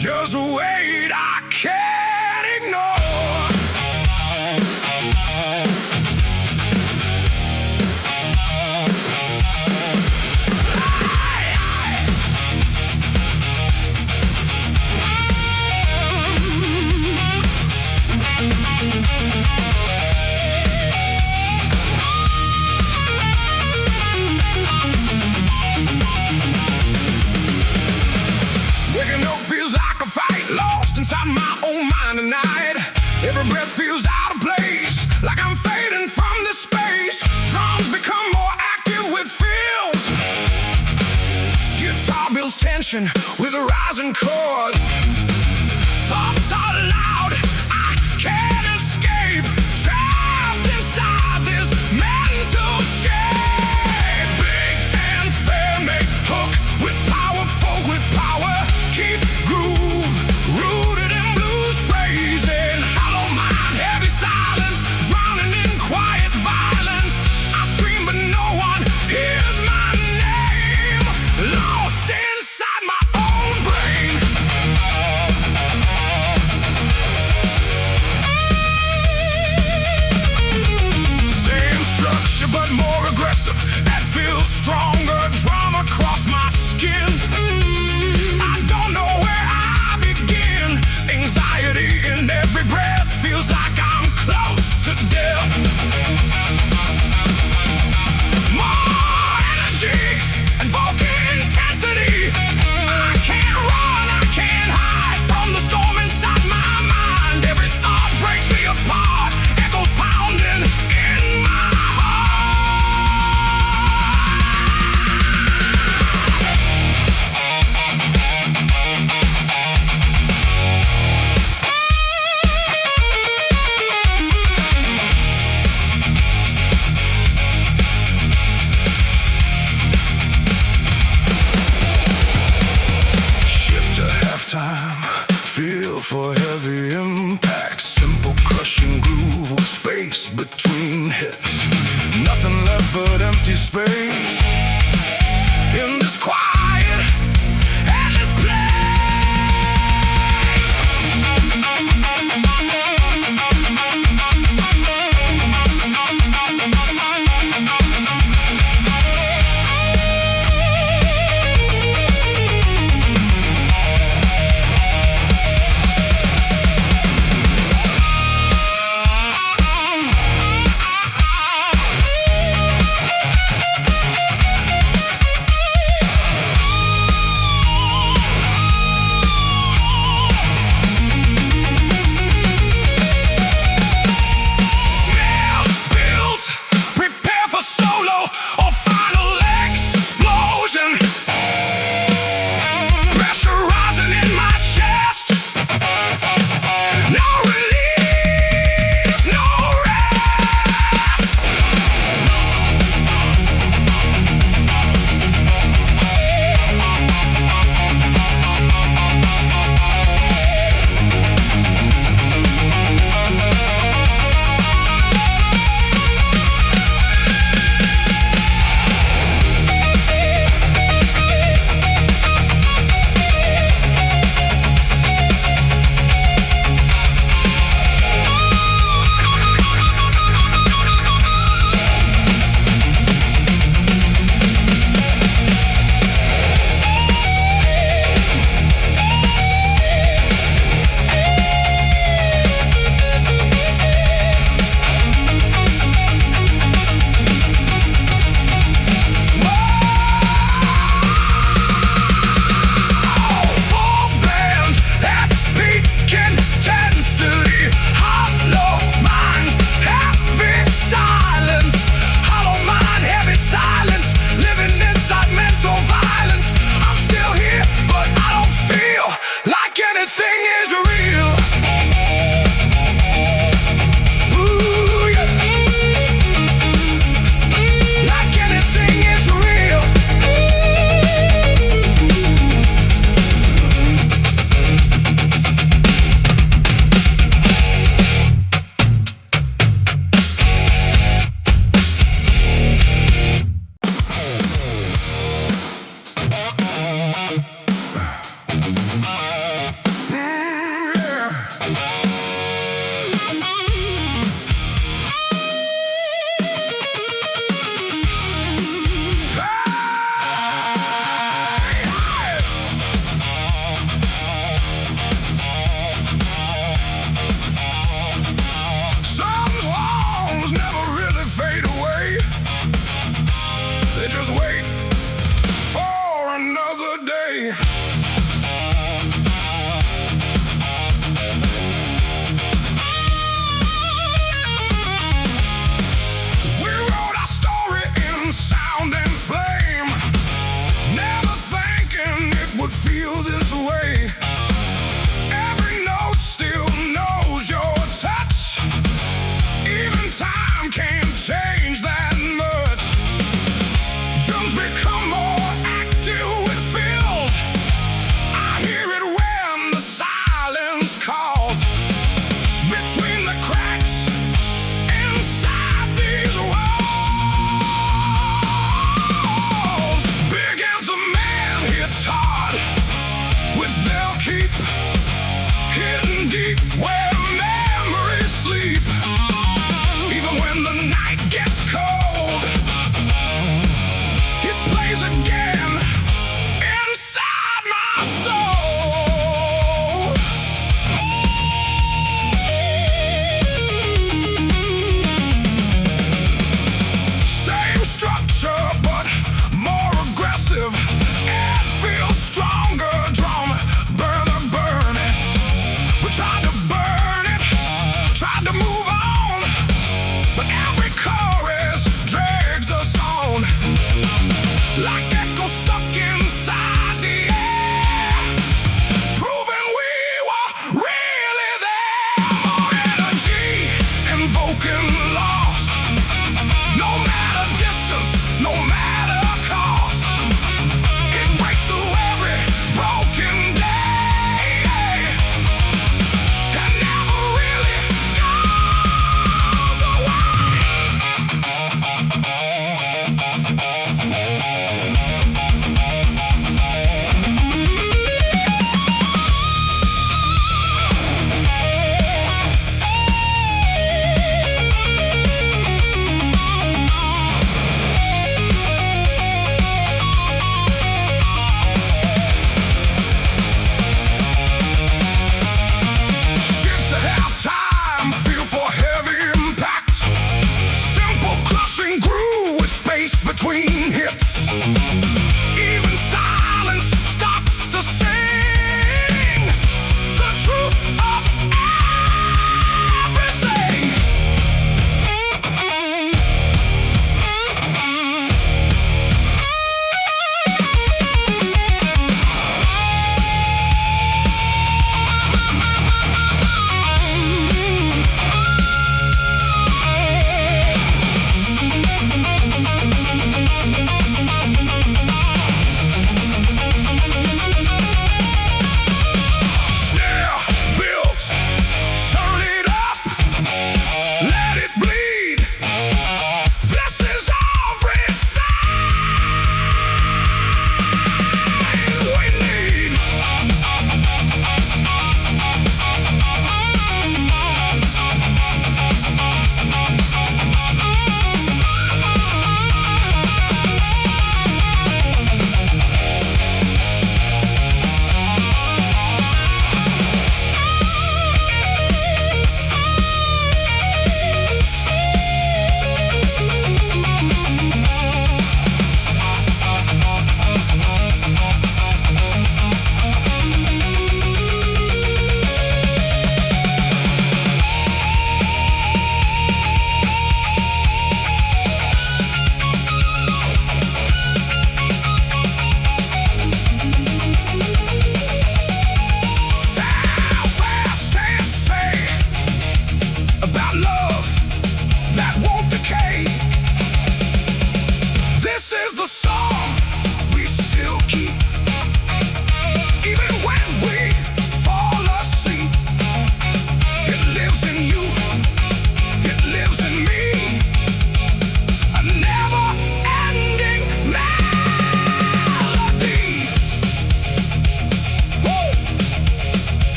Just wait, I can't ignore. Waking up feels like a fight, lost inside my own mind tonight. Every breath feels out of place, like I'm fading from this space. Drums become more active with feels. Guitar builds tension with rising chords. Thoughts are loud, I can't escape. Trapped inside this mental shape. Big and fair make hook with power, folk with power. Keep groove, rooted in blues phrasing. Hollow mind, heavy silence, drowning in quiet violence. I scream but no one hears my name. Lost inside my own brain.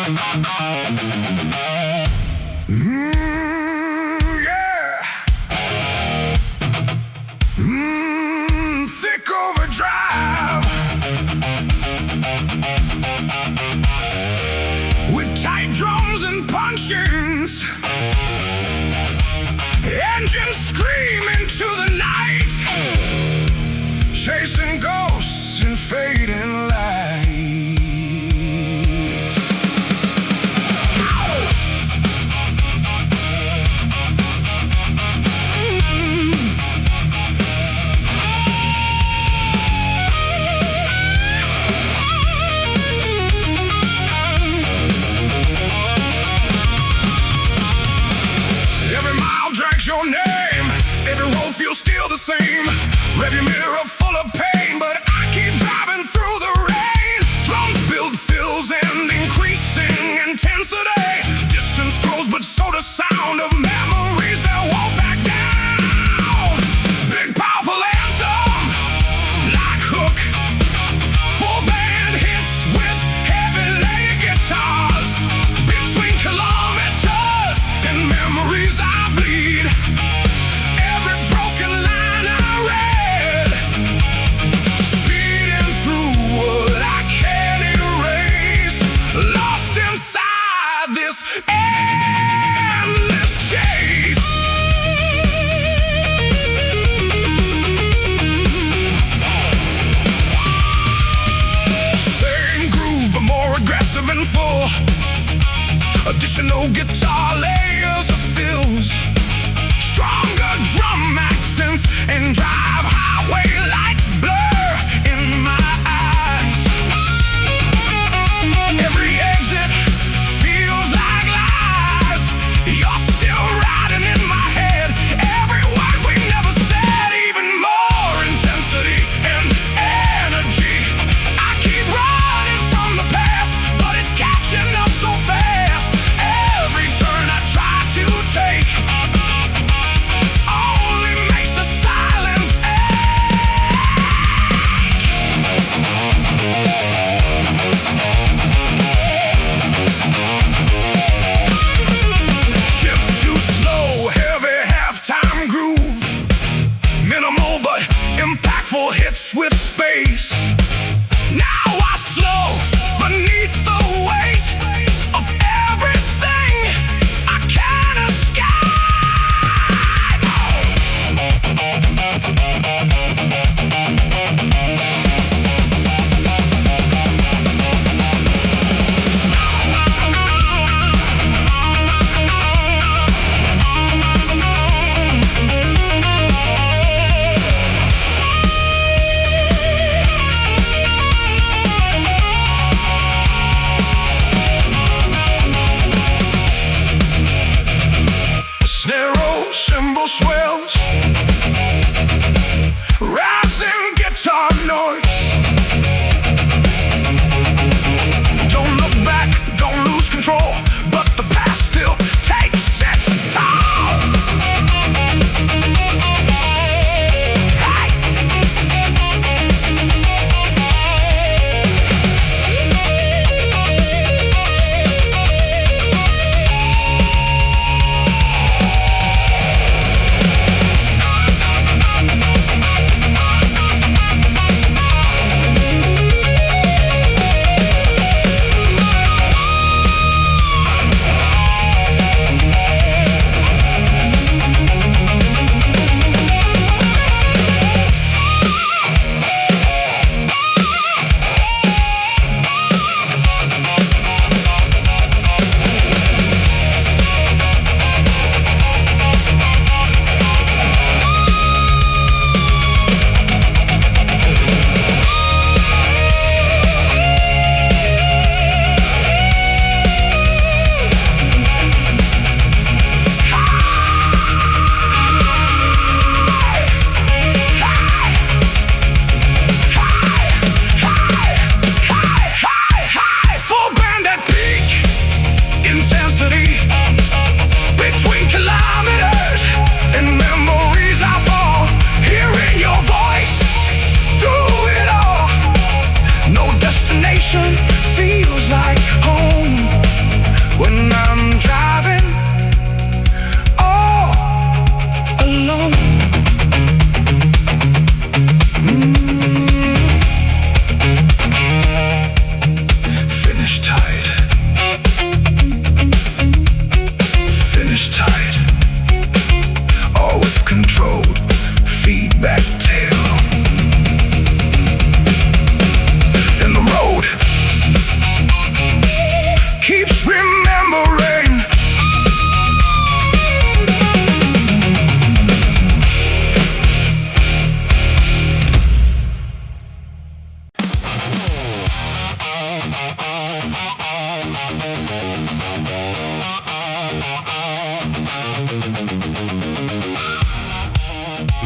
Yeah. Thick overdrive with tight drums and punchings, engines screaming to the night, chasing ghosts in fading light. Your name, every road feels still the same. Rearview mirror full of pain, but I keep driving through the rain. Drums build fills and increasing intensity. Distance grows, but so does sound of memories that won't back down. Big powerful anthem, like hook. Full band hits with heavy layered guitars. Between kilometers and memories I bleed. Every broken line I read, speeding through what I can't erase, lost inside this endless chase. Same groove, but more aggressive and full. Additional guitar layers of fills, stronger drum accents, and drive highway lights blur in my eyes. Every exit feels like lies. You're still riding in my head. Every word we never said, even more intensity and energy. I keep running from the past, but it's catching up so fast. Every turn I try to take only makes the silence end.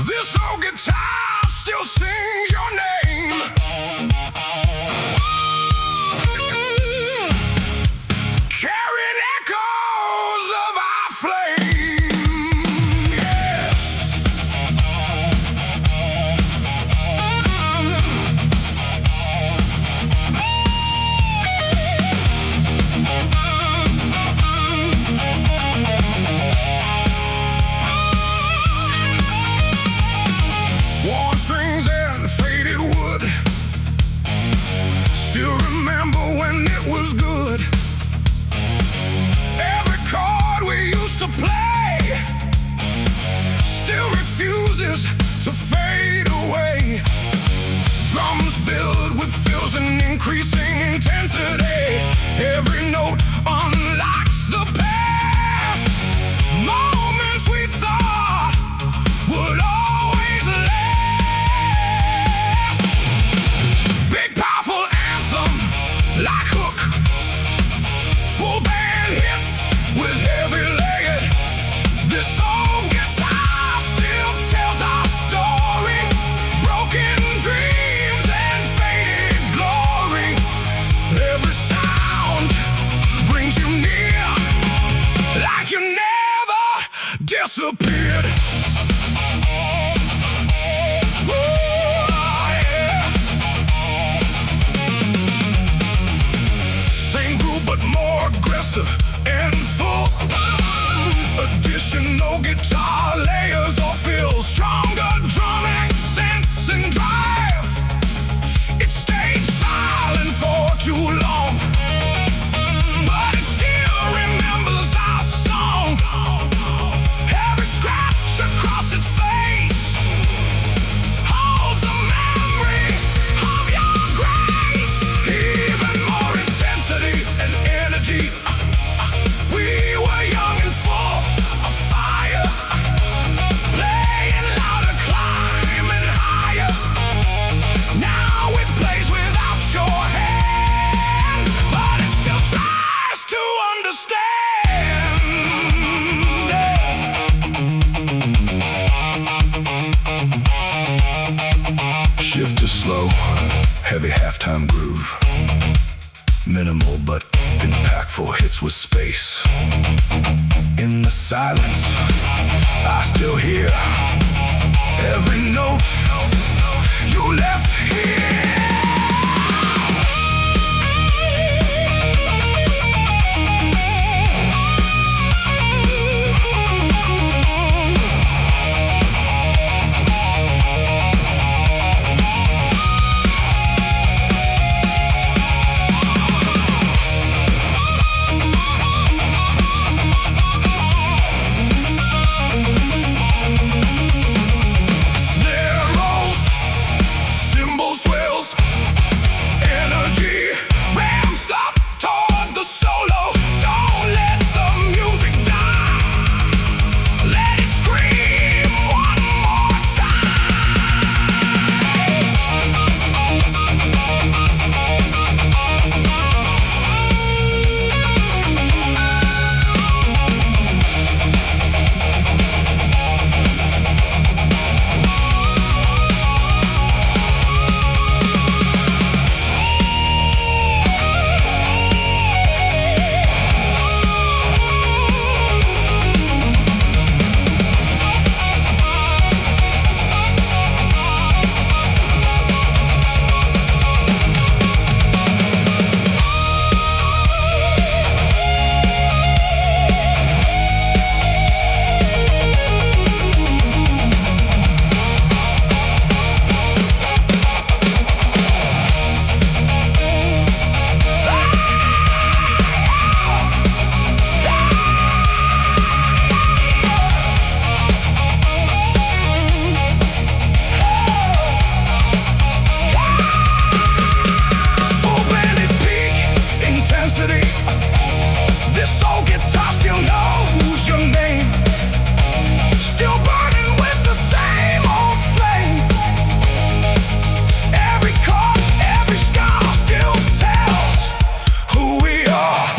This old guitar still sings your name. Carrying echoes of our flame. Yeah. Worn strings and faded wood. Still remember when it was good. Every chord we used to play still refuses to fade away. Drums build with fills and increasing intensity. Every note unlocks the past. Moments we thought would always last. Big powerful anthem like Hook. Full band hits with heavy legged. This old guitar still tells our story. Broken dreams and faded glory. Every sound brings you near, like you never disappeared. Ooh, yeah. Same groove but more aggressive and full. Additional guitar layers or fills. Stronger drum accents and drive. It stayed silent for too long, but it still remembers our song. Every scratch across its face holds a memory of your grace. Even more intensity and energy. We were young and full of fire, playing louder, climbing higher. Now it plays without your hand, but it still tries to understand. Shift to slow, heavy halftime groove. Minimal but impactful hits with space. In the silence, I still hear every note you left here. Snare rolls, cymbal swells, energy ramps up toward the solo. Don't let the music die. Let it scream one more Every chord, every scar still tells who we are.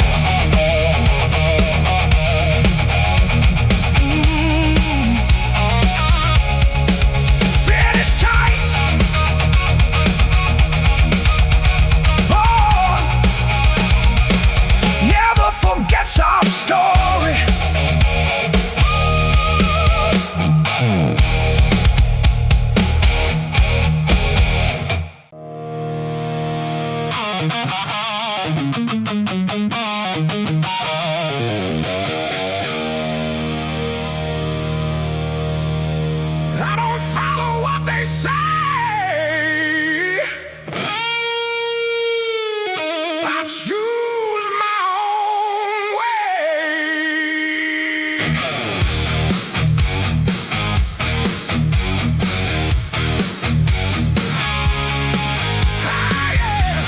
I don't follow what they say. I choose my own way. Ah, yeah.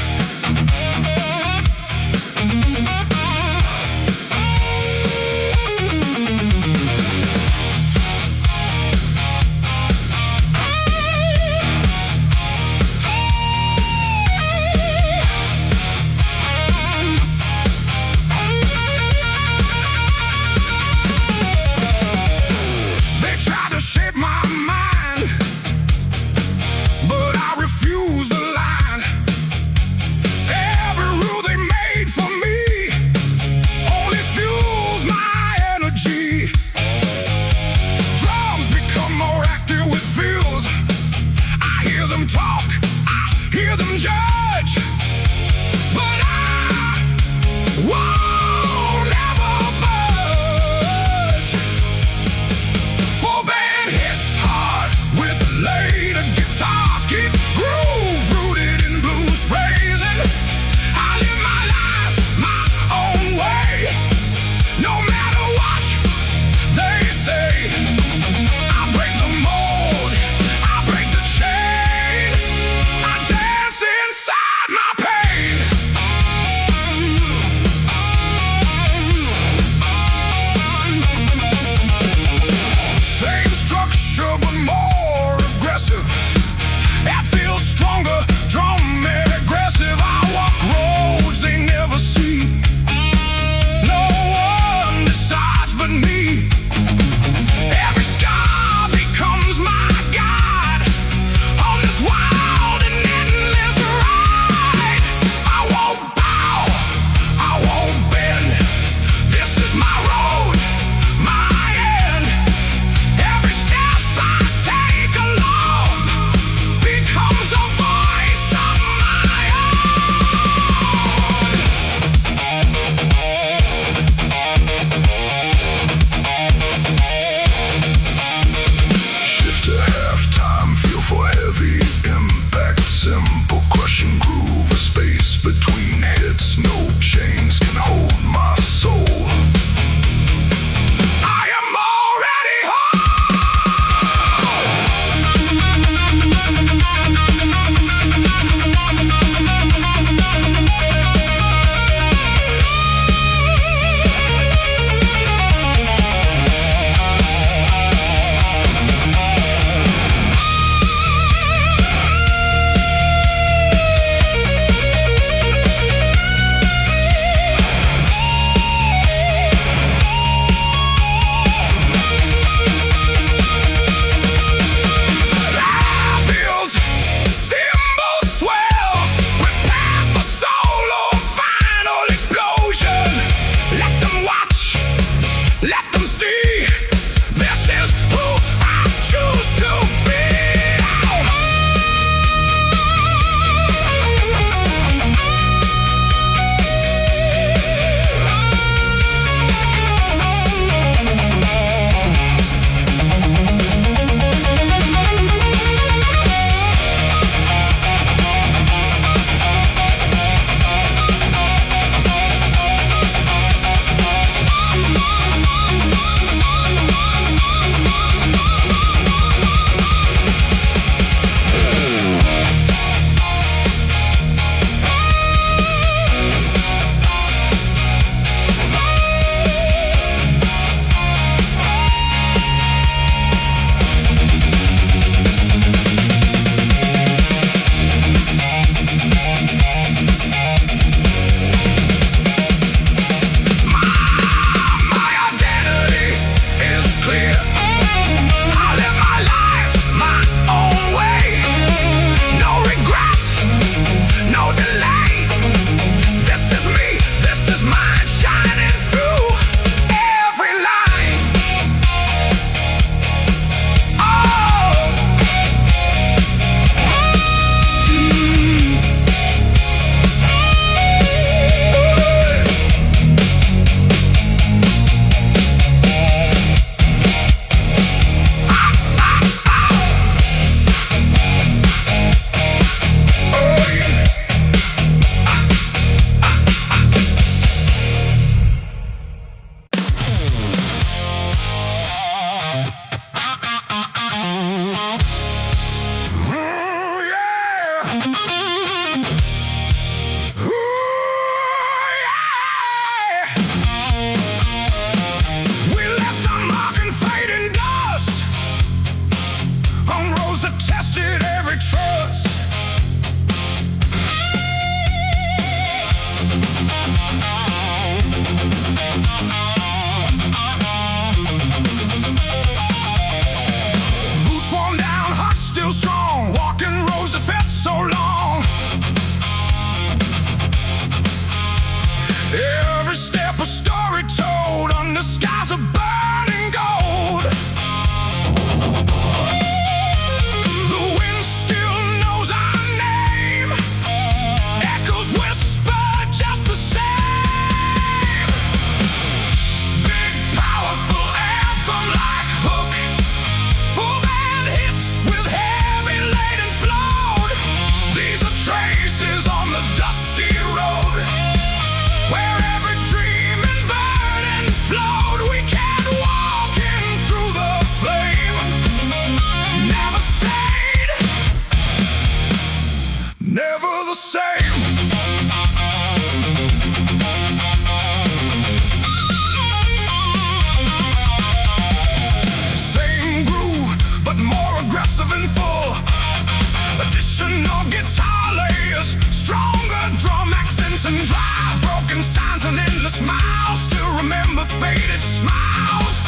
faded smiles.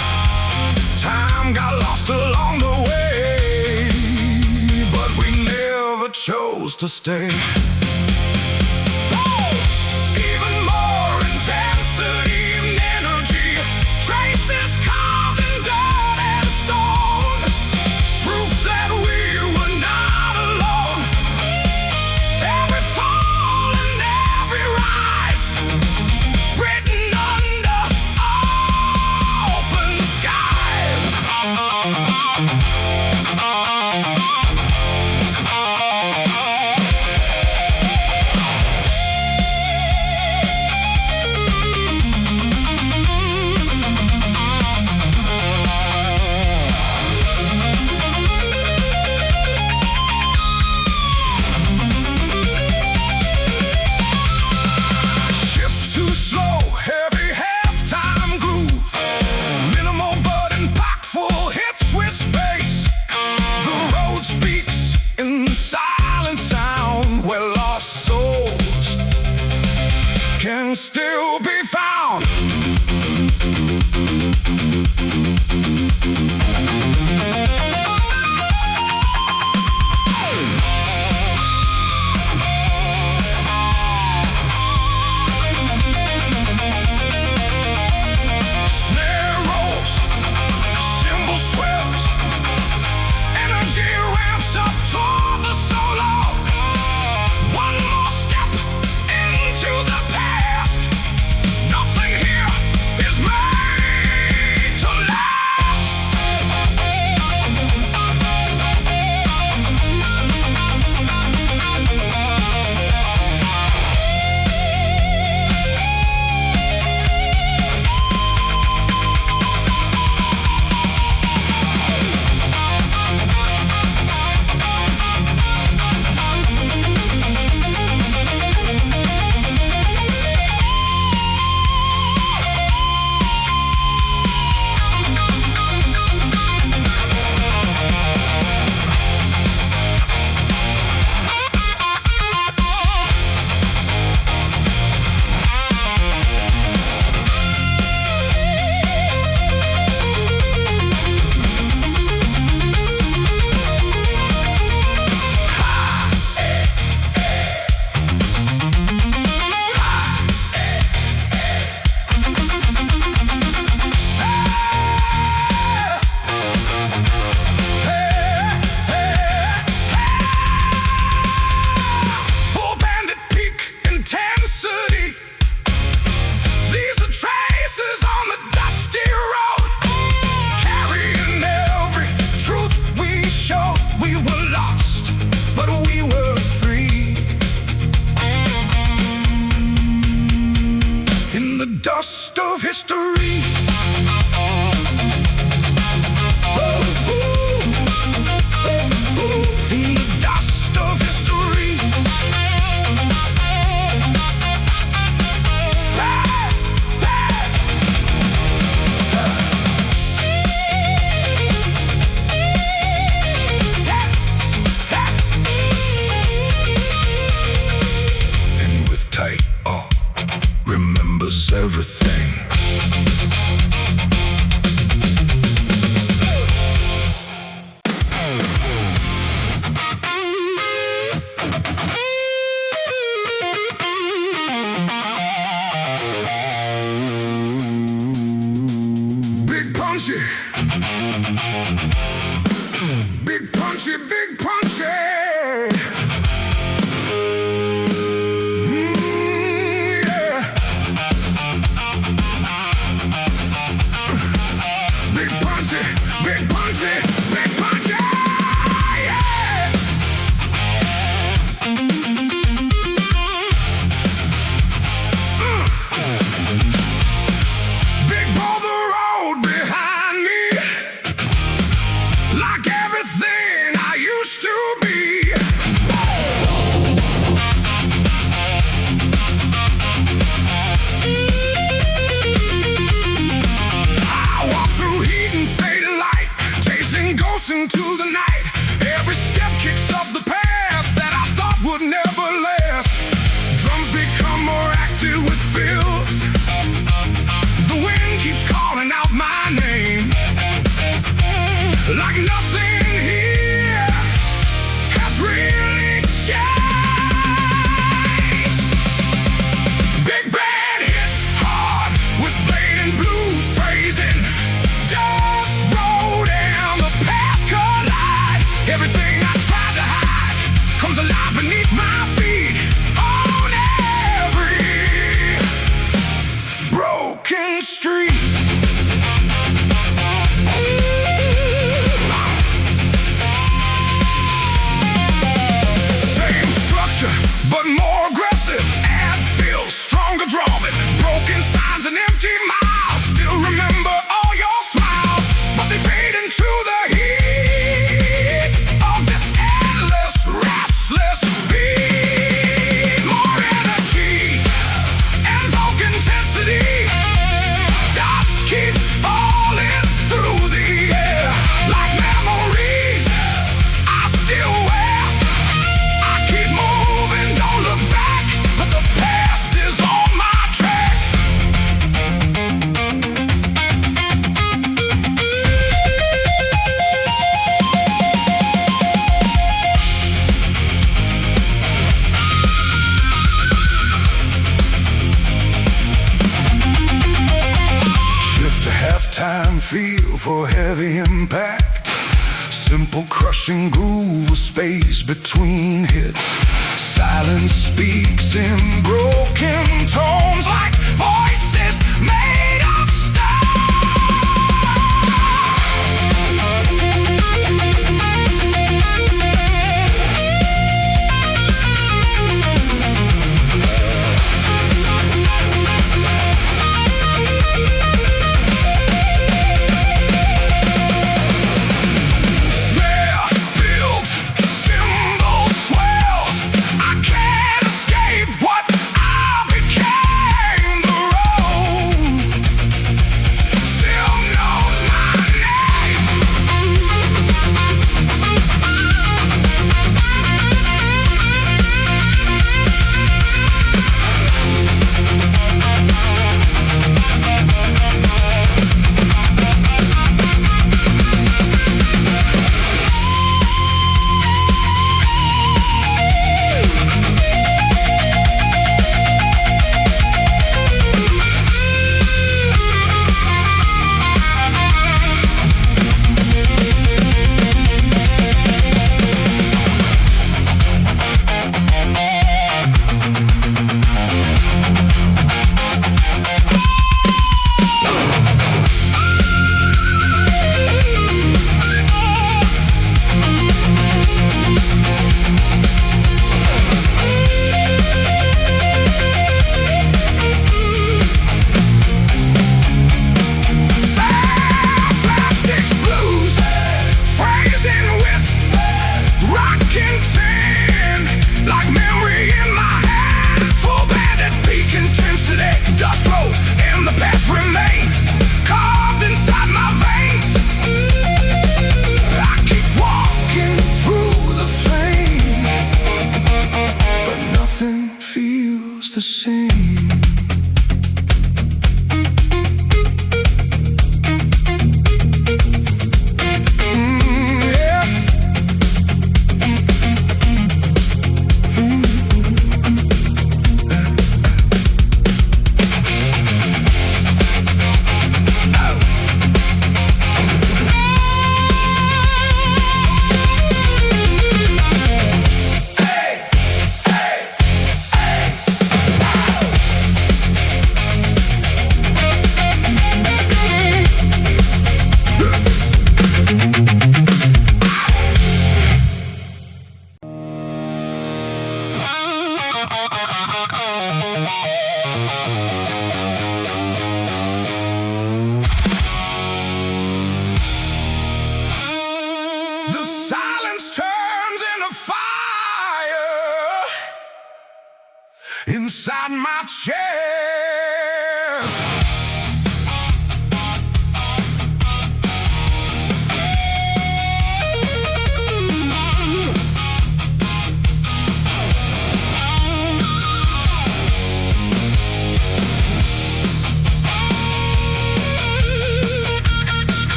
Time got lost along the way, but we never chose to stay. Even more intensity and energy, traces carved in dirt and stone, proof that we were not alone. Every fall and every rise, written under open skies. Shift too slow, heavy halftime groove, minimal but impactful hits with space. The road speaks in silent sound, where lost souls can still be found. Snare rolls, cymbal swells, energy ramps up toward the solo. One more step into the past. Nothing here is made to last. Full bandit peak intensity. These are traces on the dusty road, carrying every truth we showed. We were lost, but we were free. In the dust of history. In the dust of history. And with tight awe, remembers everything. Big punchy, big punchy, big punchy. Yeah. Big punchy, big punchy, big punchy. Yeah. Big boulder road behind me, like everything I used to be. broken street. Same structure, but more aggressive. Add fill, stronger drumming. Broken signs and empty miles. Still remember all your smiles, but they fade into the heat of this endless, restless beat. More energy and vocal intensity. Dust keeps falling through the air like memories I still wear. I keep moving, don't look back, but the past is on my track. Shift to halftime, feel for heavy impact. Simple crushing groove with space between hits. Silence speaks in broken tones like voices made of snare builds, cymbal swells. I can't escape what I became.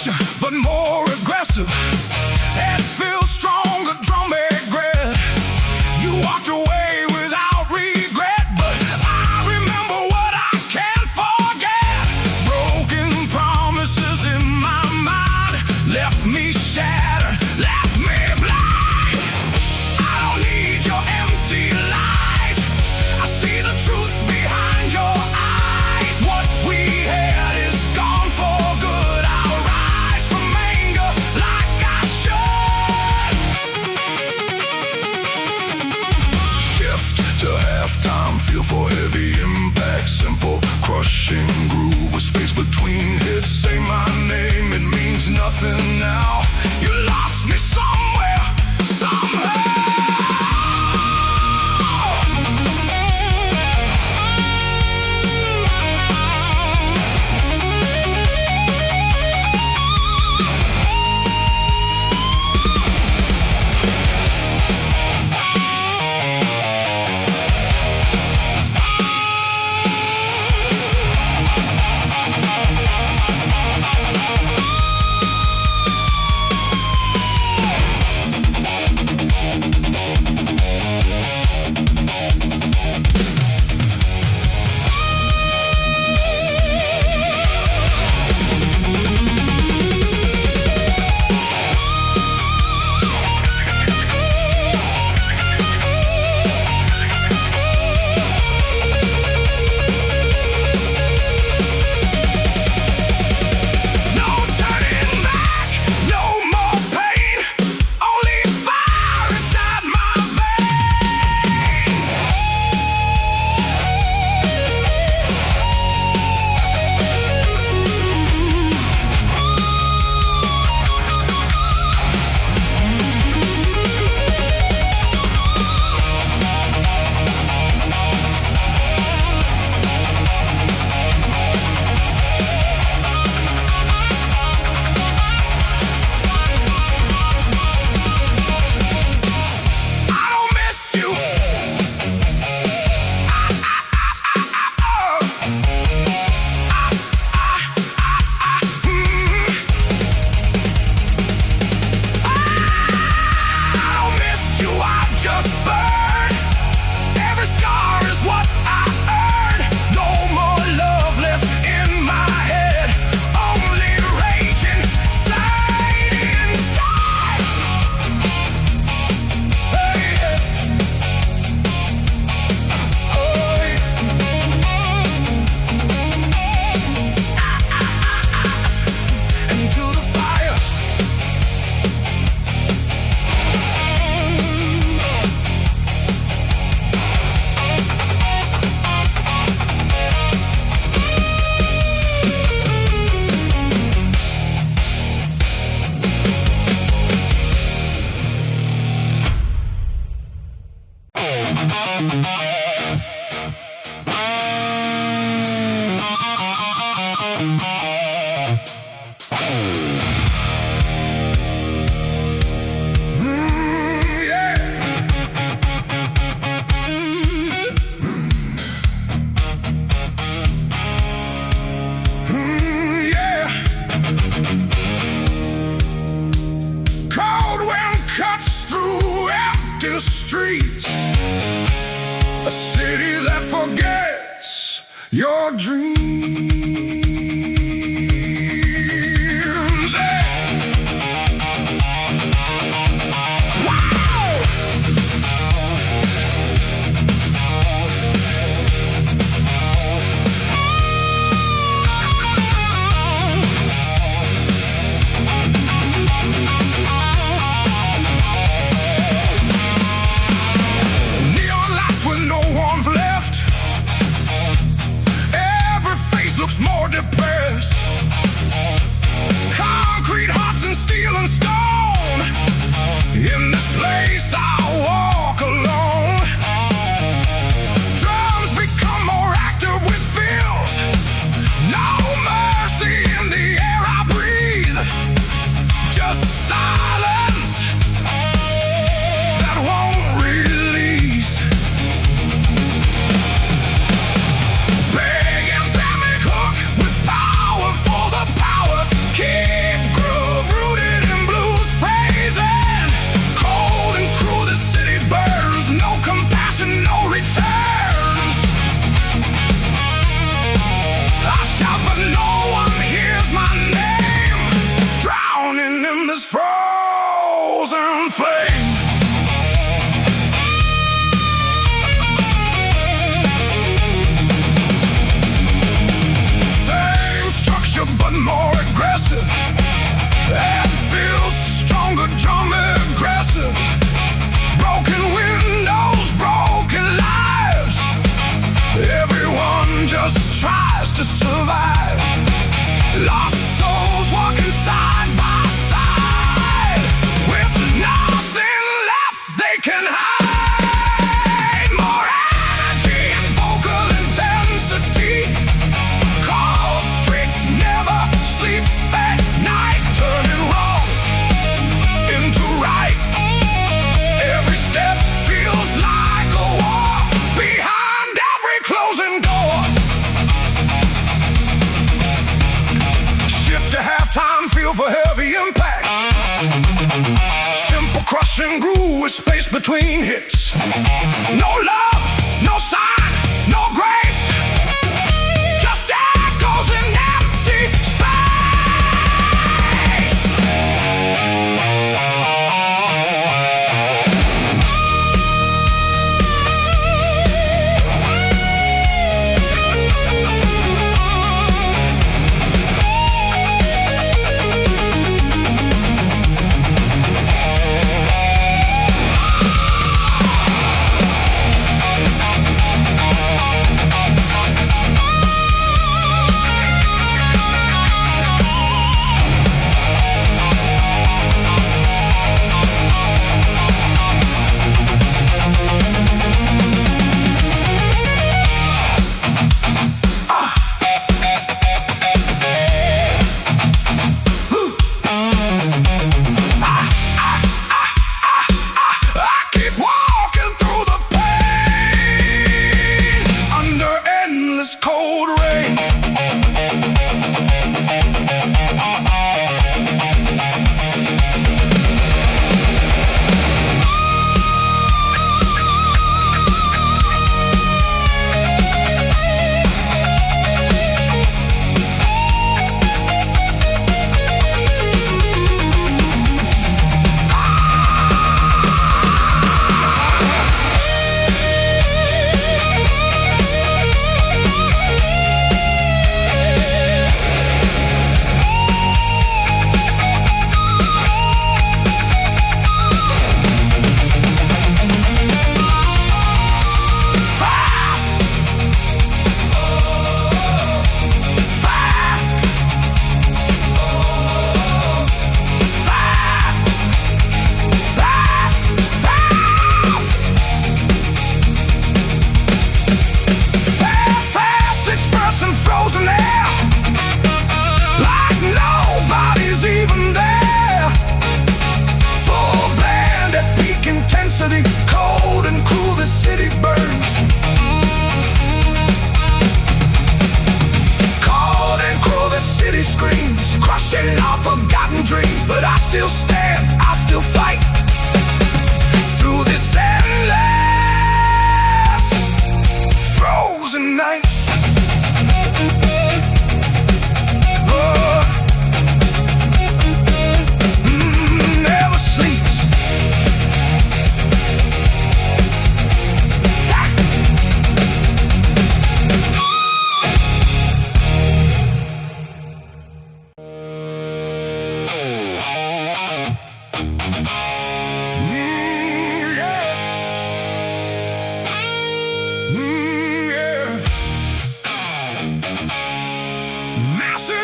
action, but more aggressive. Head feels stronger, drum beat grit. You walked away without regret, but I remember what I can't forget. Broken promises in my mind left me shattered, left me blind. I don't need your empty lies. I see the truth behind your eyes. What we had is gone for good. I'll rise from anger like I should. Shift to halftime, feel for heavy impact. Simple, crushing groove with space between hits. Say my name, it means nothing now. You lost me somewhere, somehow. Streets, a city that forgets your dreams. Hey! Wow! Neon lights with no warmth left. Every face looks but more aggressive. And feels stronger, drum aggressive. Broken windows, broken lives. Everyone just tries to survive. Lost souls walking side by side, with nothing left they can hide. More energy and vocal intensity. Cold streets never sleep at night, turning wrong into right. Every step feels like a war behind every closing door. Shift to halftime, feel for heavy impact. Simple crushing groove with space between hits. No love, no sign, no grace. Just echoes in empty space. Cold rain. Cold and cruel, the city burns. Cold and cruel, the city screams, crushing our forgotten dreams. But I still stand, I still fight through this endless frozen night. Never sleeps.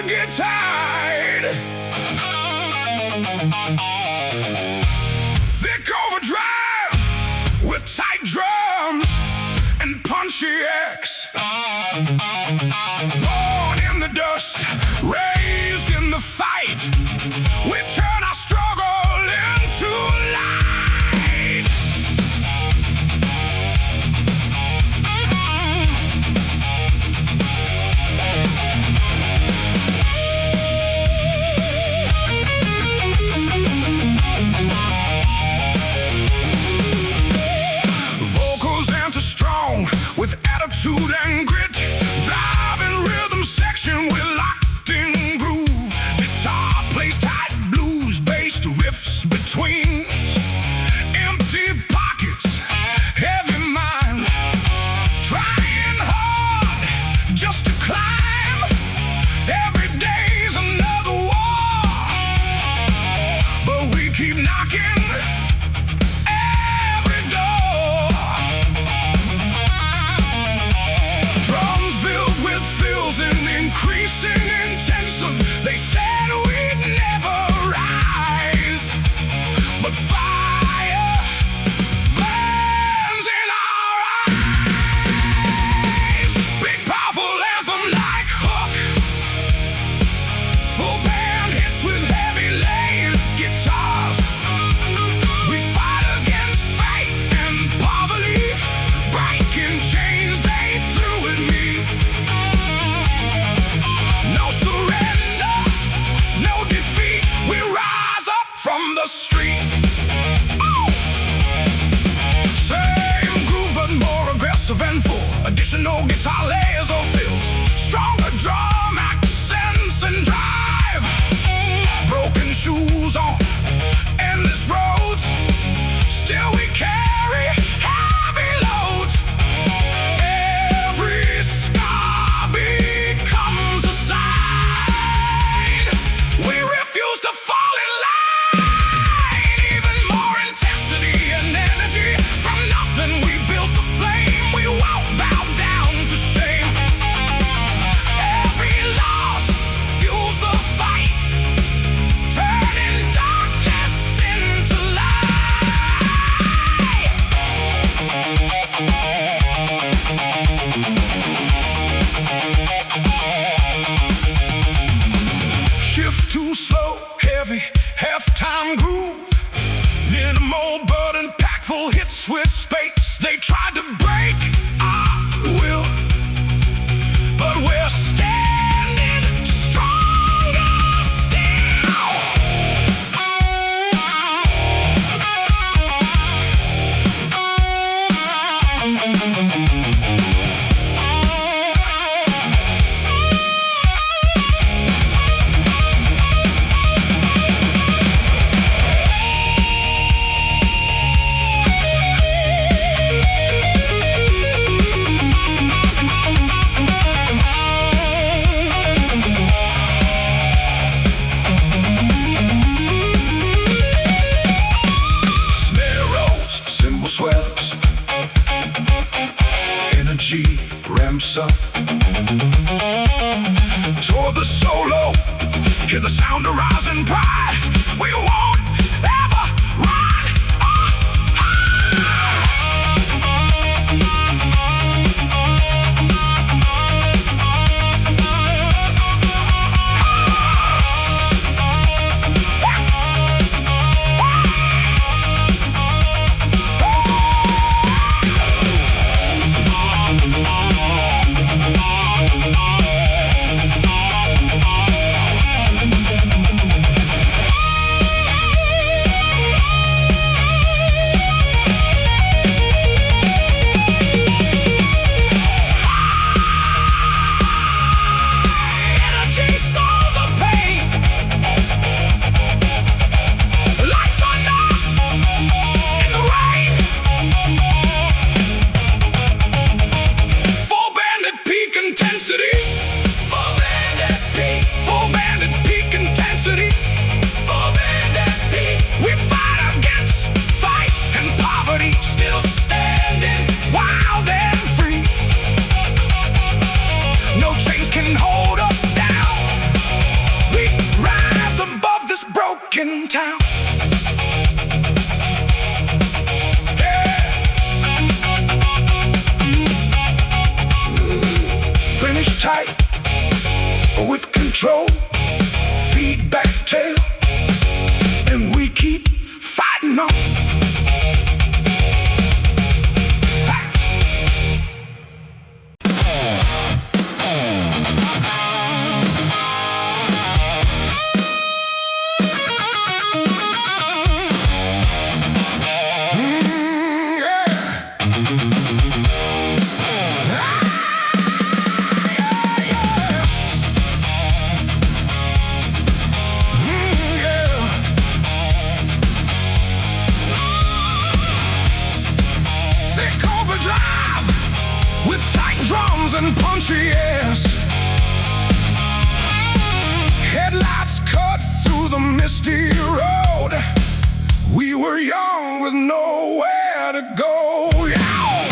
Get tired. Thick overdrive with tight drums and punchy X. Born in the dust, raised in the fight. We turn our struggle into light. With attitude and grit, driving rhythm section, we're locked in groove. Guitar plays tight, blue heavy halftime groove. Minimal but impactful hits with space. They tried to break our will, but we're standing stronger still. Swells, energy ramps up toward the solo. Hear the sound of rising pride. We won't ever run or hide. Town. Finish tight with control, feedback tail, and we keep fighting on. And punchy ass, headlights cut through the misty road. We were young with nowhere to go. Yeah.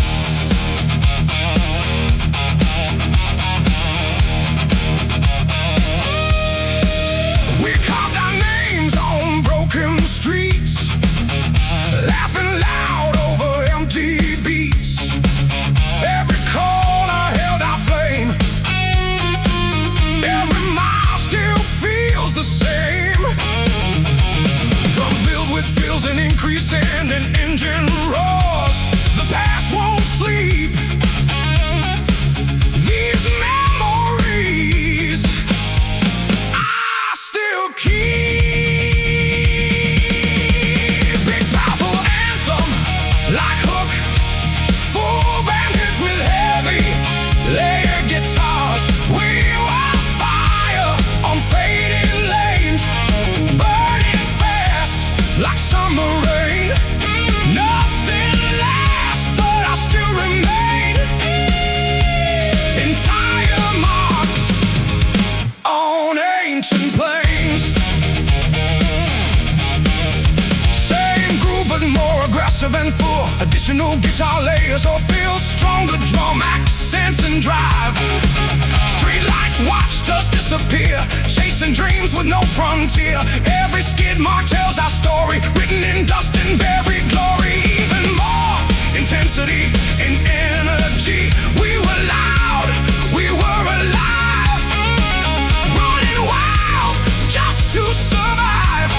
We carved our names on broken streets, laughing loud over empty beats. Every corner held our flame. Every mile still feels the same. Drums build with fills and increasing and engine roars. The past won't sleep. These memories I still keep. Big powerful anthem like hook, full bandage with heavy layer guitars. We were fire on fading lanes, burning fast like summer rain. Nothing lasts, but I still remain. Entire marks on ancient plains. Same groove but more aggressive and full. Additional guitar layers or feel stronger drum accents and drive. Street lights watched us disappear, chasing dreams with no frontier. Every skid mark tells our story, written in dust and buried glory. Even more intensity and energy. We were loud, we were alive, running wild just to survive.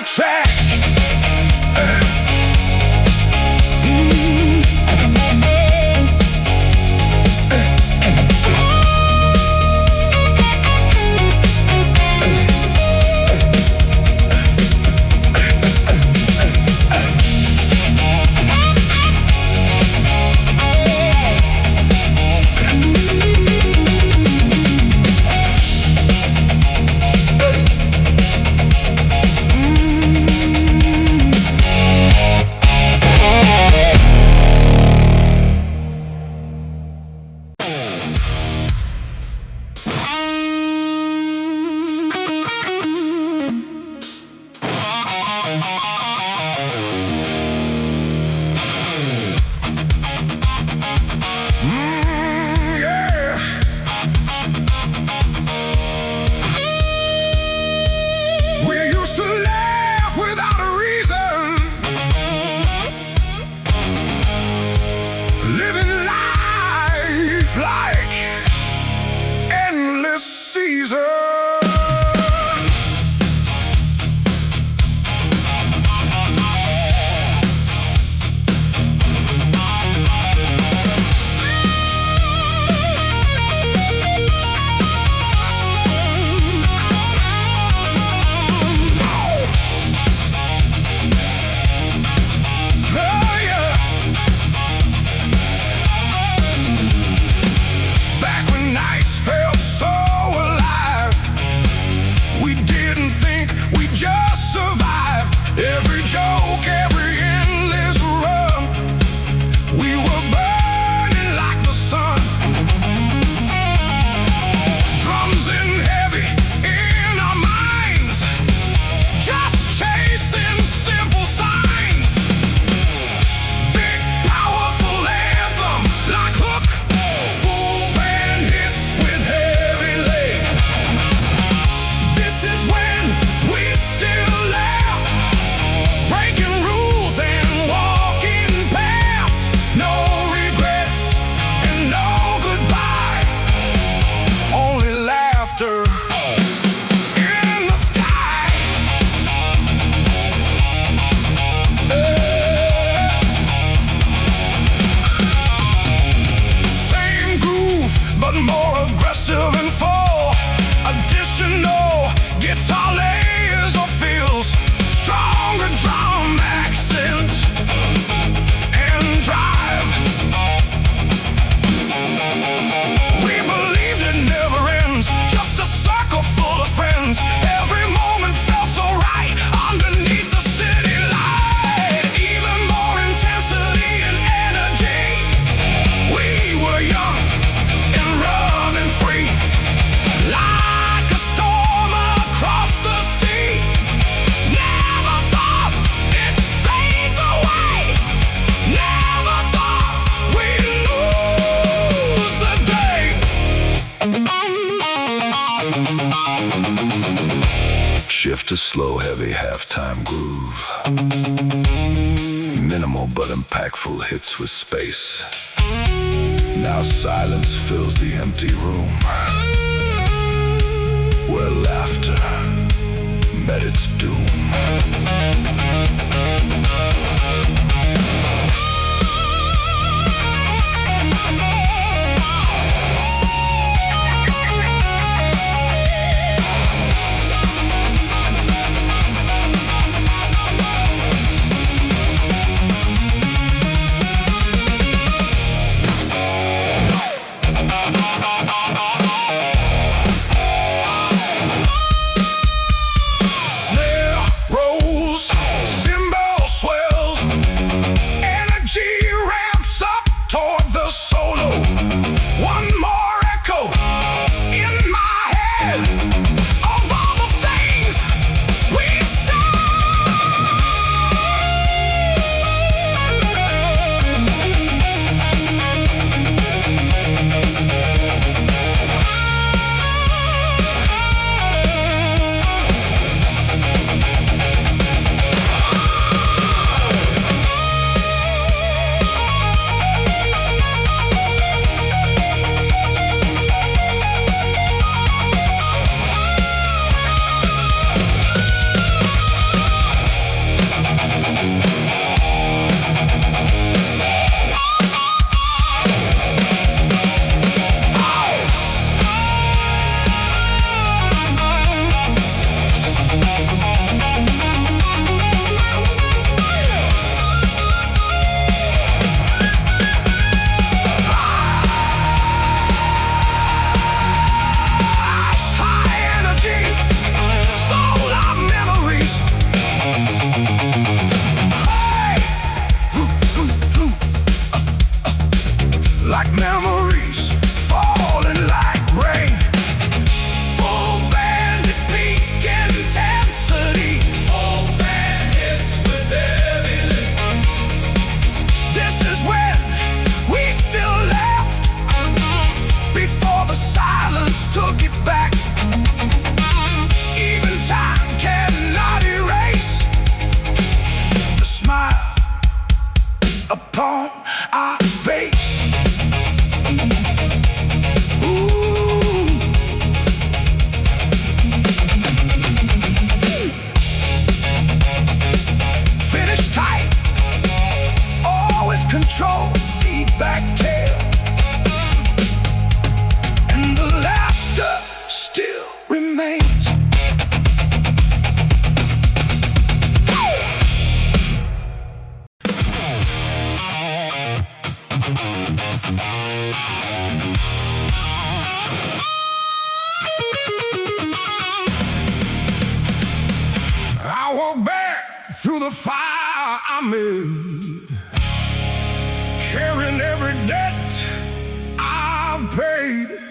the track. Shift to slow, heavy halftime groove. Minimal but impactful hits with space. Now silence fills the empty room, where laughter met its doom. remains. I walk back through the fire I made, carrying every debt I've paid.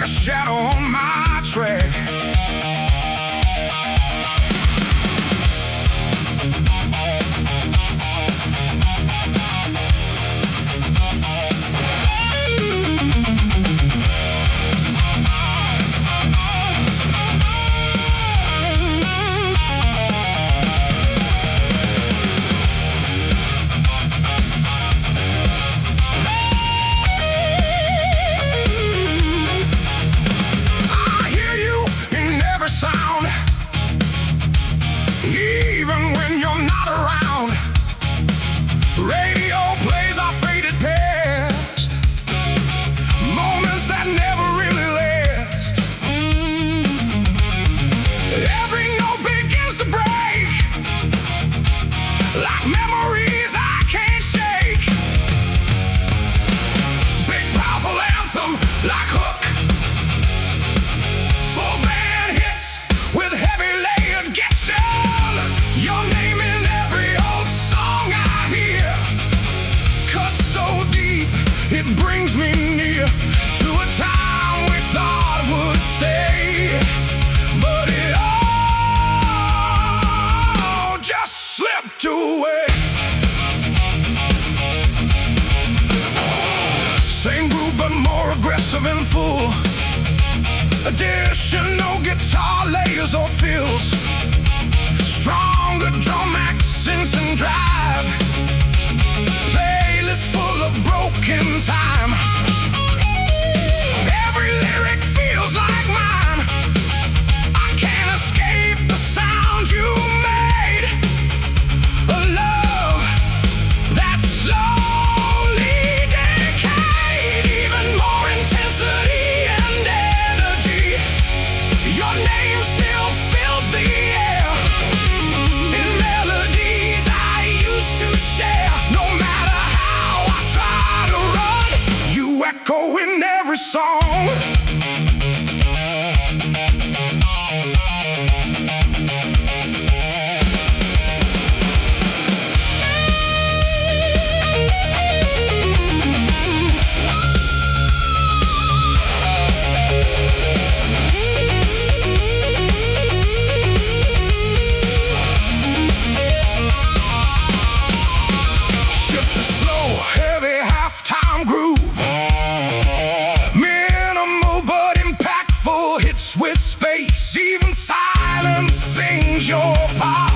a shadow on my track. It brings me near to a time we thought would stay, but it all just slipped away. Same groove but more aggressive and full. Additional guitar layers or fills, stronger drum accents and drive. Playlist full of broken time. Every lyric feels like mine. I can't escape the sound you made. A love that slowly decayed. Even more intensity and energy. Your name still fills the air in melodies I used to share. No matter how I try to run, you echo in every song. Shift to slow, heavy halftime groove. Minimal but impactful hits with space. Even silence sings your part.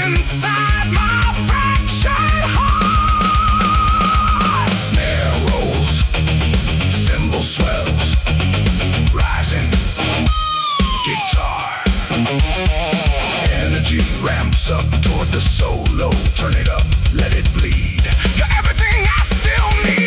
Inside my fractured heart, snare rolls, cymbal swells, rising guitar. Energy ramps up toward the solo. Turn it up, let it bleed. You're everything I still need.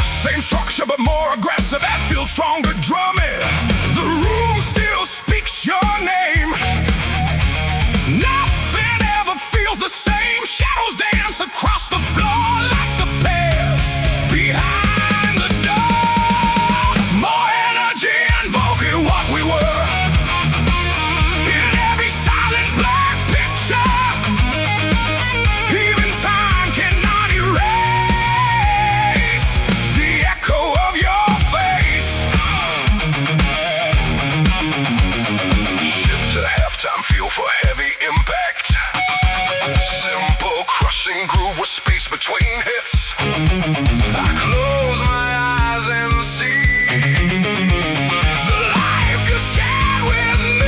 Same structure but more aggressive, that feels stronger drumming. The room still speaks your name. Nothing ever feels the same. Shadows dance across the floor like the past behind the door. More energy invoking what we were. In every silent black picture, even time cannot erase the echo of your face. Shift to halftime, feel for heavy impact. Simple crushing groove with space between hits. I close my eyes and see the life you shared with me.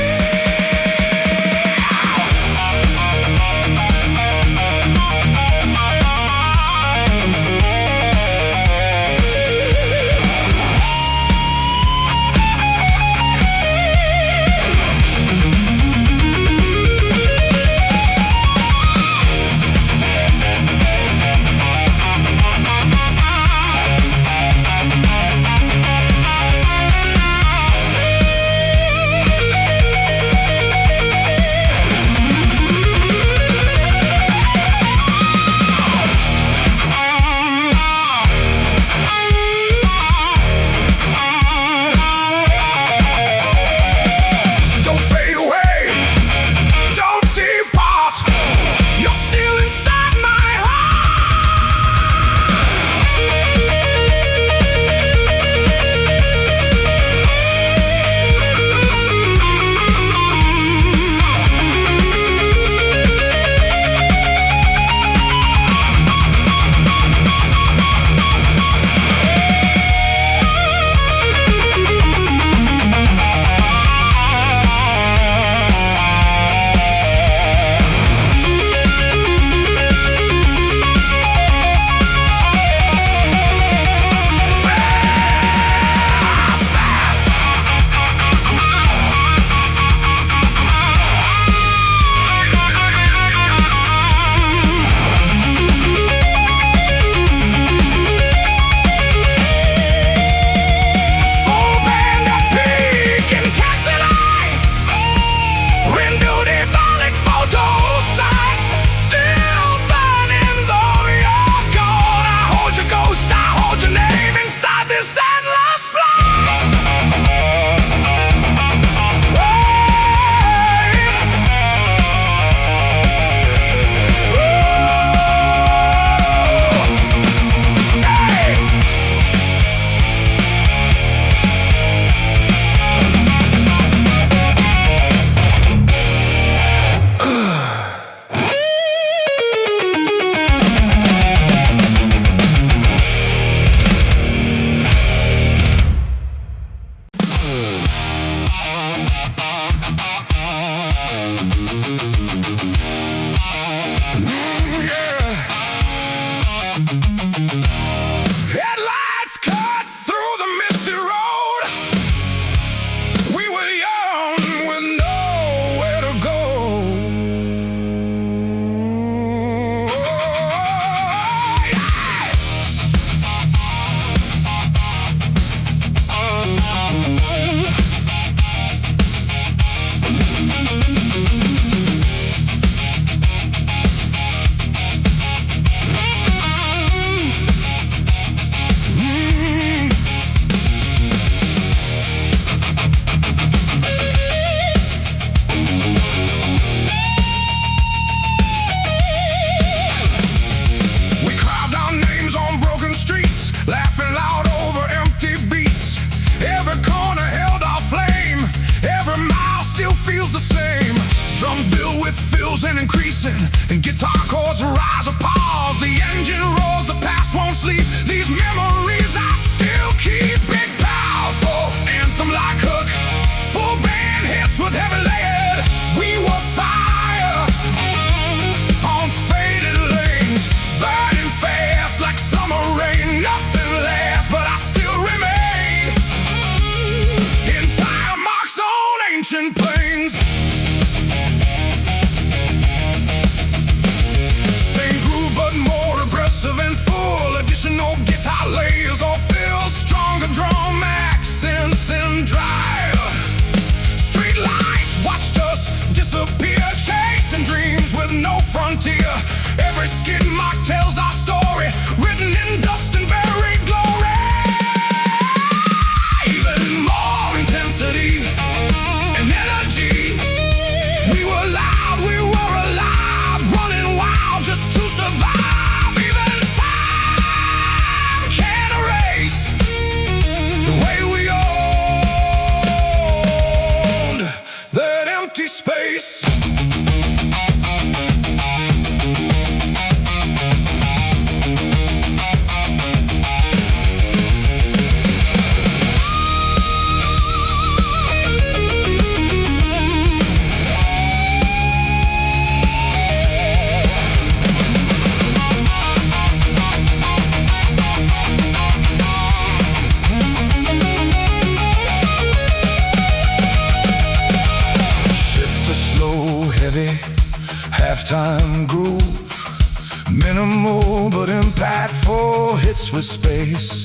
minimal but impactful hits with space.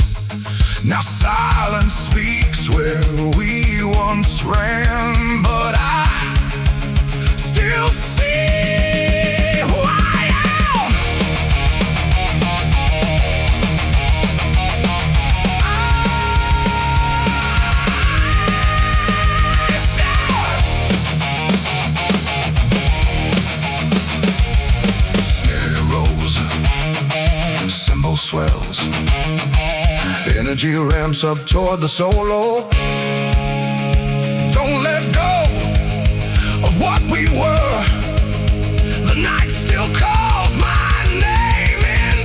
Now silence speaks where we once ran, but I still see who I am. Snare rolls, cymbal swells, energy ramps up toward the solo. Don't let go of what we were. The night still calls my name in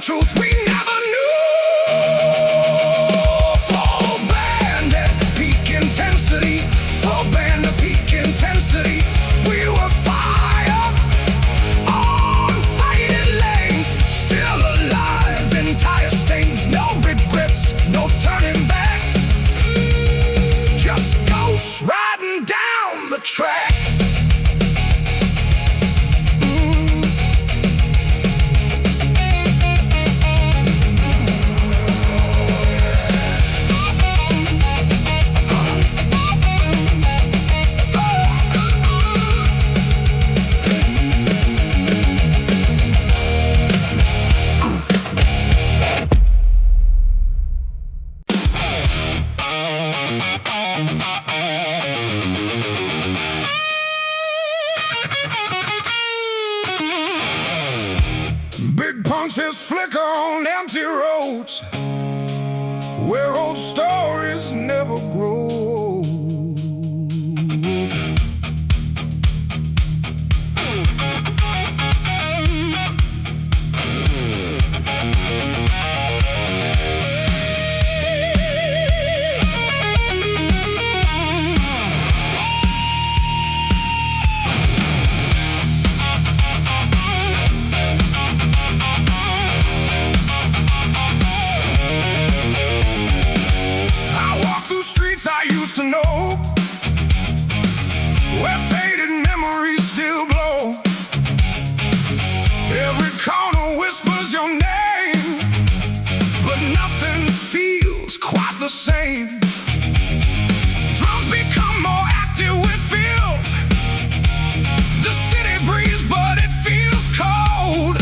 truth we never knew. Full band at peak intensity. Full band at peak intensity. We were fire on faded lanes. Still alive in tire stains. No regrets, no turning back. Just ghosts riding down the track. Big punches flicker on empty roads where old stories never grow. I used to know, where faded memories still glow. Every corner whispers your name, but nothing feels quite the same. Drums become more active with feels. The city breeze, but it feels cold.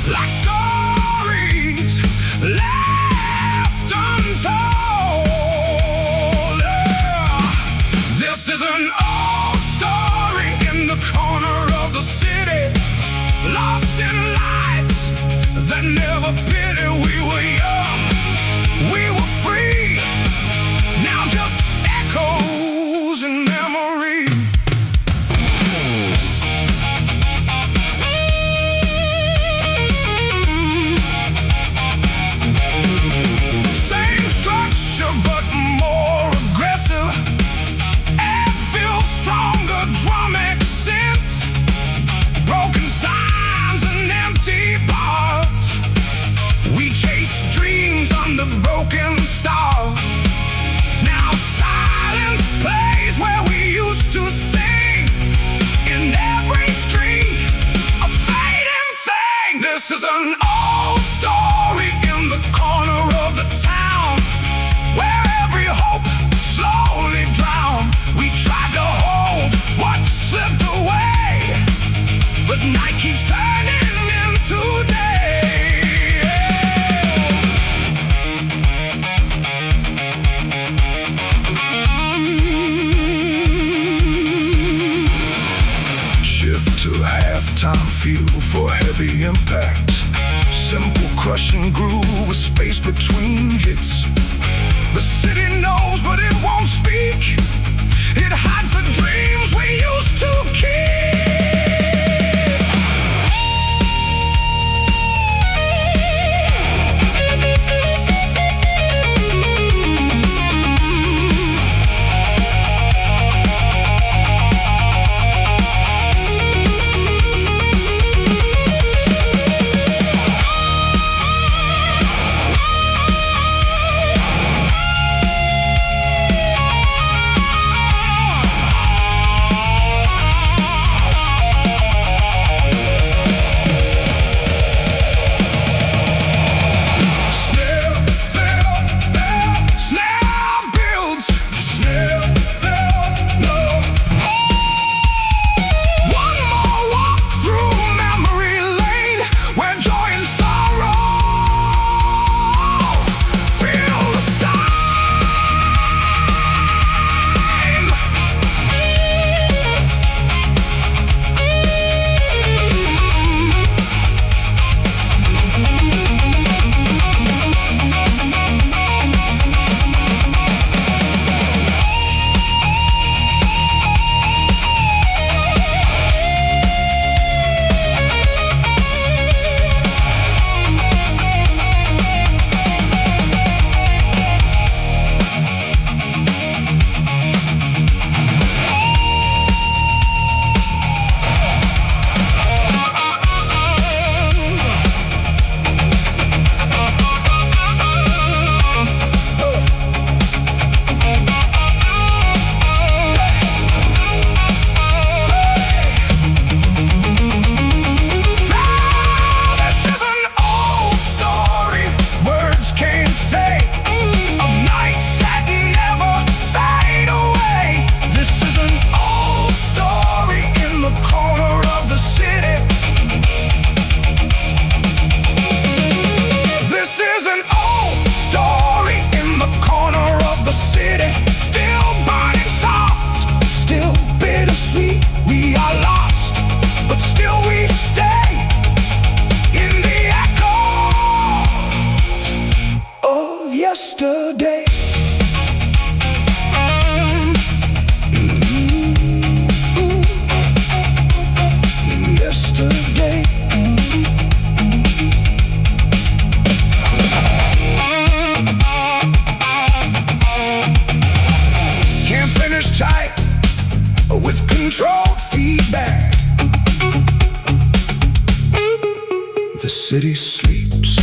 Like stories left untold. This is an old story in the corner of the city, lost in lights that never pity. We were young, we were free, now just echoes in memory. Same structure but more aggressive. Stronger drum accents, broken signs and empty bars. We chase dreams under broken stars. Now silence plays where we used to sing. In every street, a fading thing. This is an old story in the corner of the town, where every hope slowly drowned. We tried to hold what slipped away. to halftime feel for heavy impact. Simple crushing groove with space between hits. The city knows but it won't speak. It hides the dreams we used to keep. Yesterday. Yesterday. Can't finish tight with controlled feedback. The city sleeps,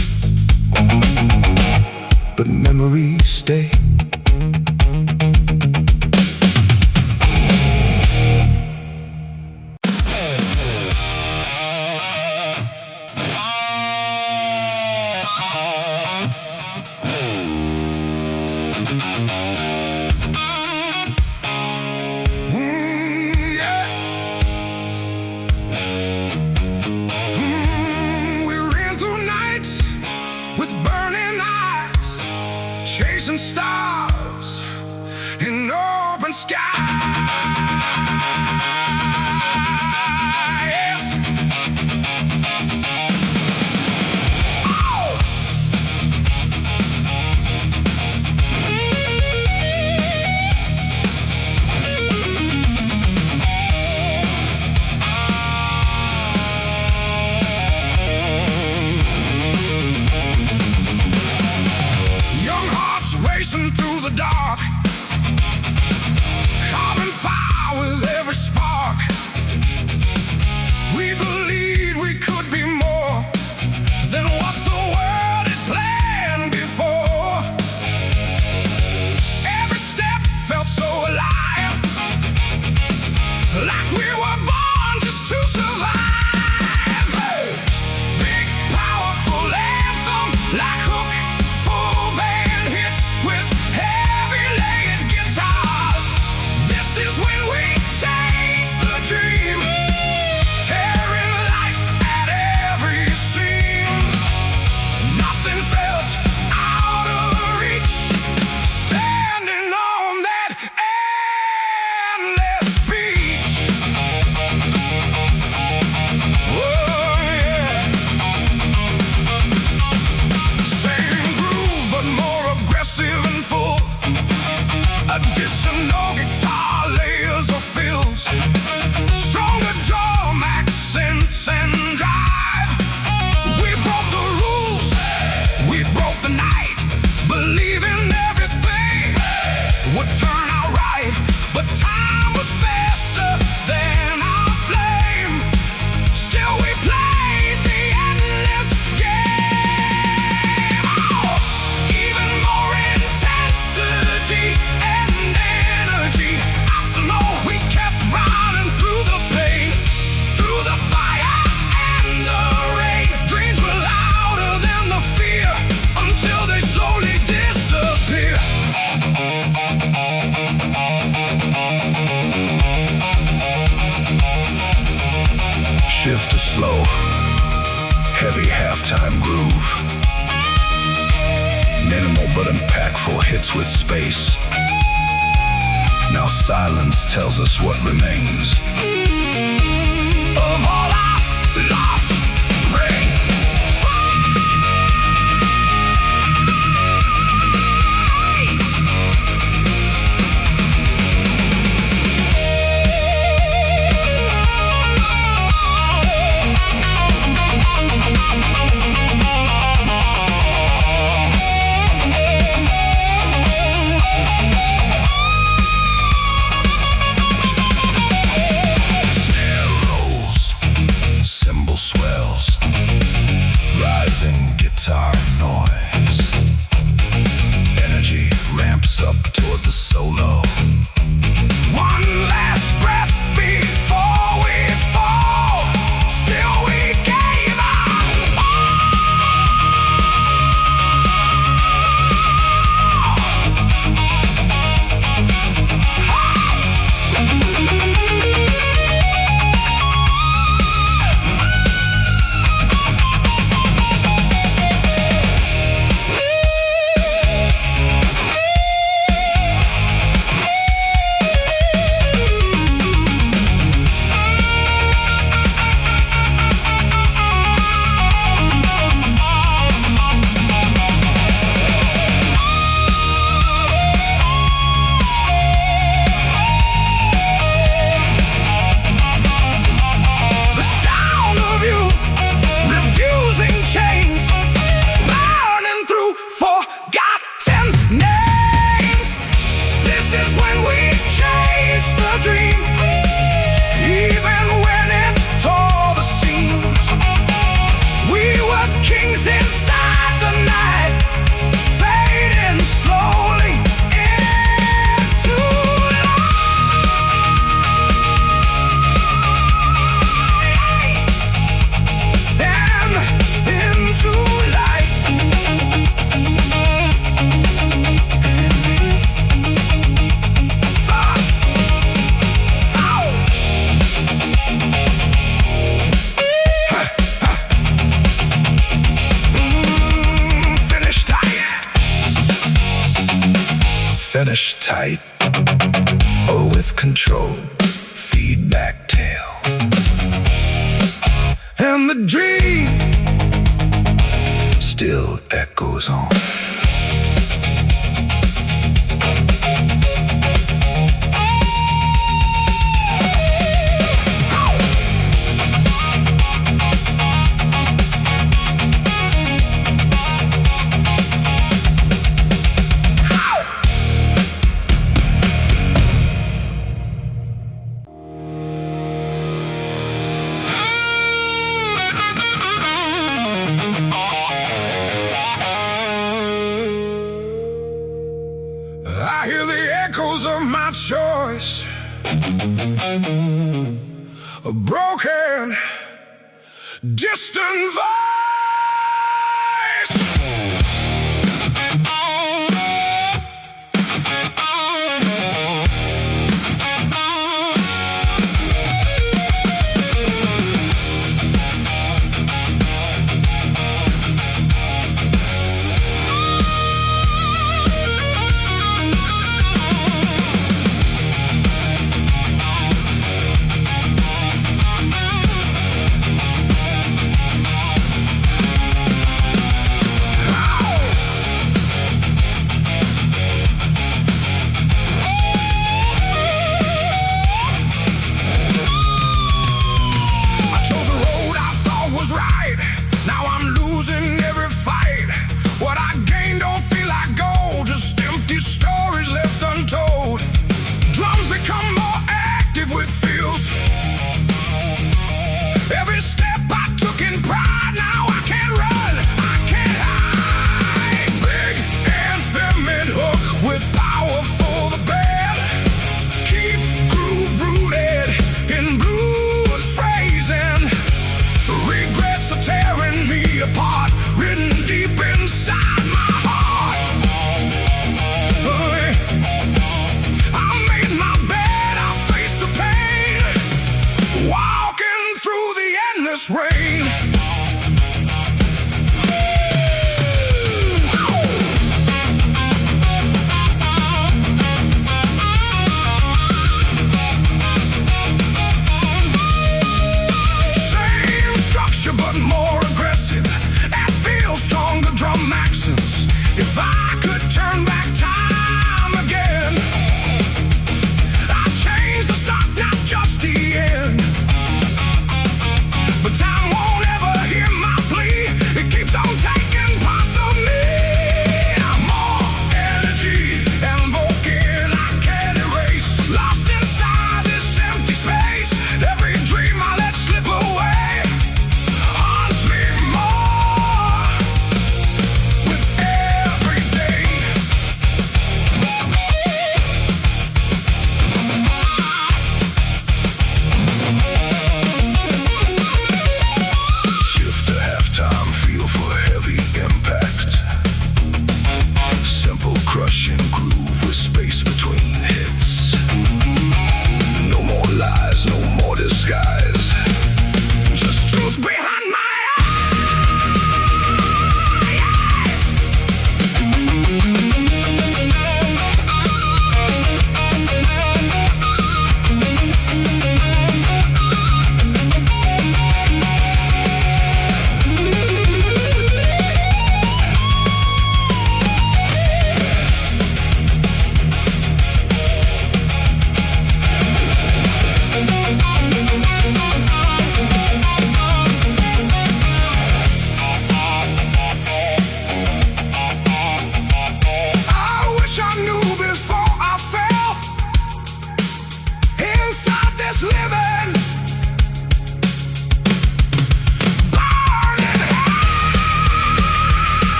but memories stay. We ran through nights with burning eyes, chasing stars. heavy halftime groove. Minimal but impactful hits with space. Now silence tells us what remains. Of all our lost, bring swells, rising guitar noise. Energy ramps up toward the solo. One last breath before we fall. Still we gave up. Finish tight or with control, feedback tail. And the dream still echoes on. I hear the echoes of my choice, a broken, distant voice. this rain.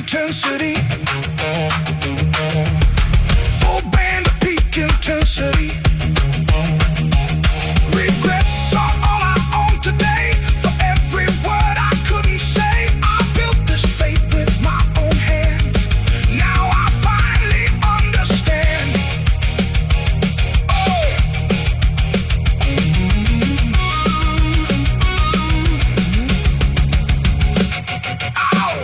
intensity. Full band of peak intensity. Regrets are all I own today. For every word I couldn't say, I built this fate with my own hand. Now I finally understand. Oh. Ow.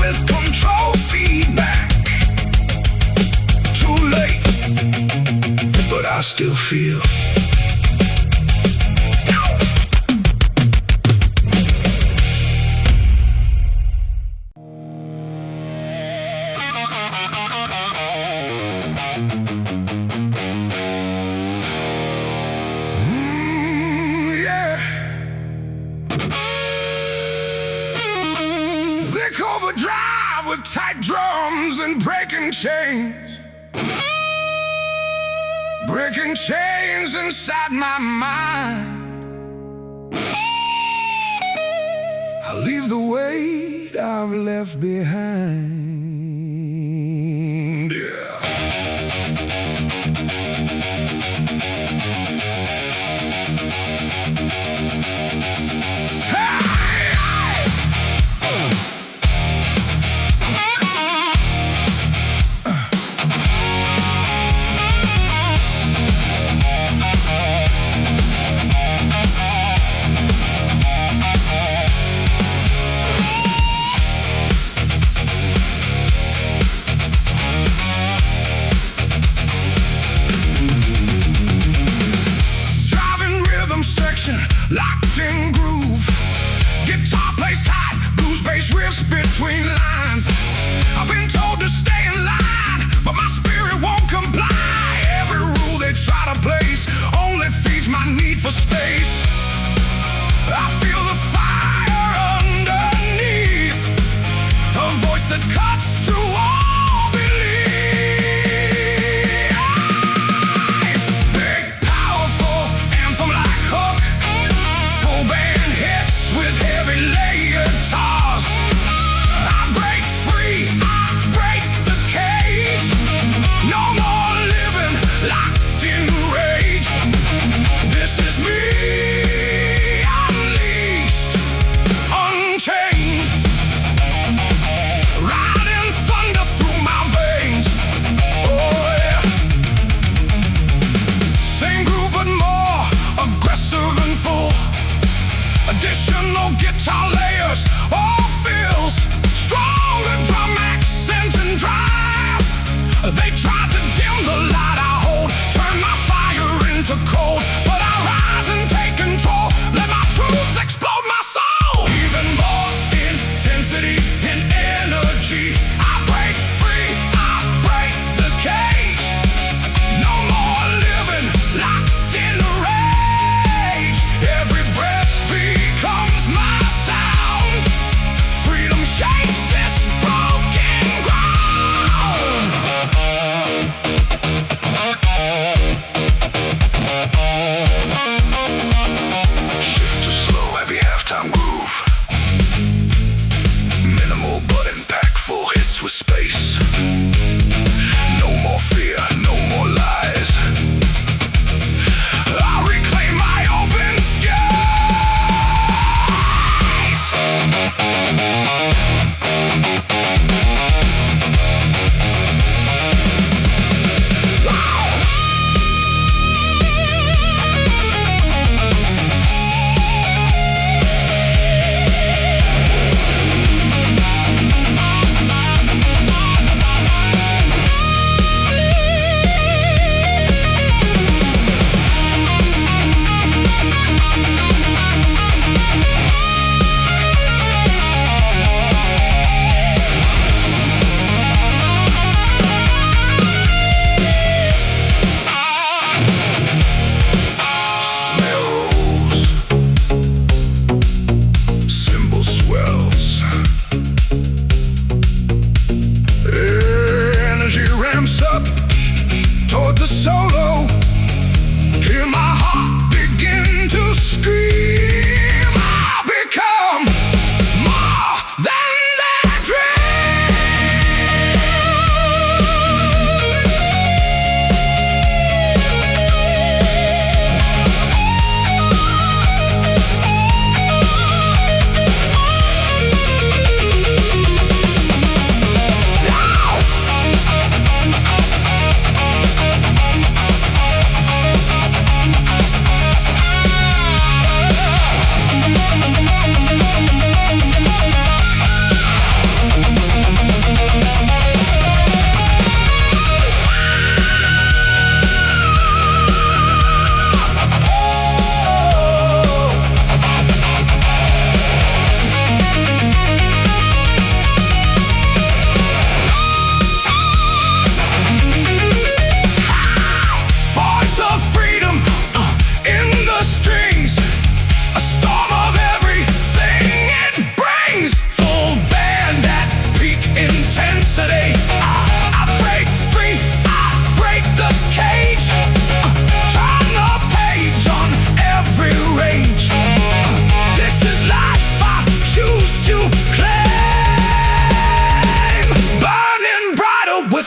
With control feedback. Too late, but I still feel. Yeah. Thick overdrive with tight drums and breaking chains. Breaking chains inside my mind. I leave the weight I've left behind. Yeah. Locked in groove, guitar plays tight, blues bass riffs between lines. I've been told to stay in line, but my spirit won't comply. Every rule they try to place only feeds my need for space. I feel the fire underneath, a voice that cuts through all belief. Big, powerful anthem like hook. Full band hits with heavy layered guitars. I break free, I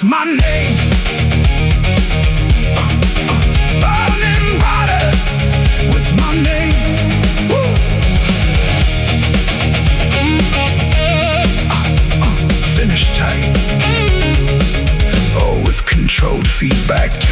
with my name. Burning brighter with my name. Woo. Finish tight. Oh, with controlled feedback.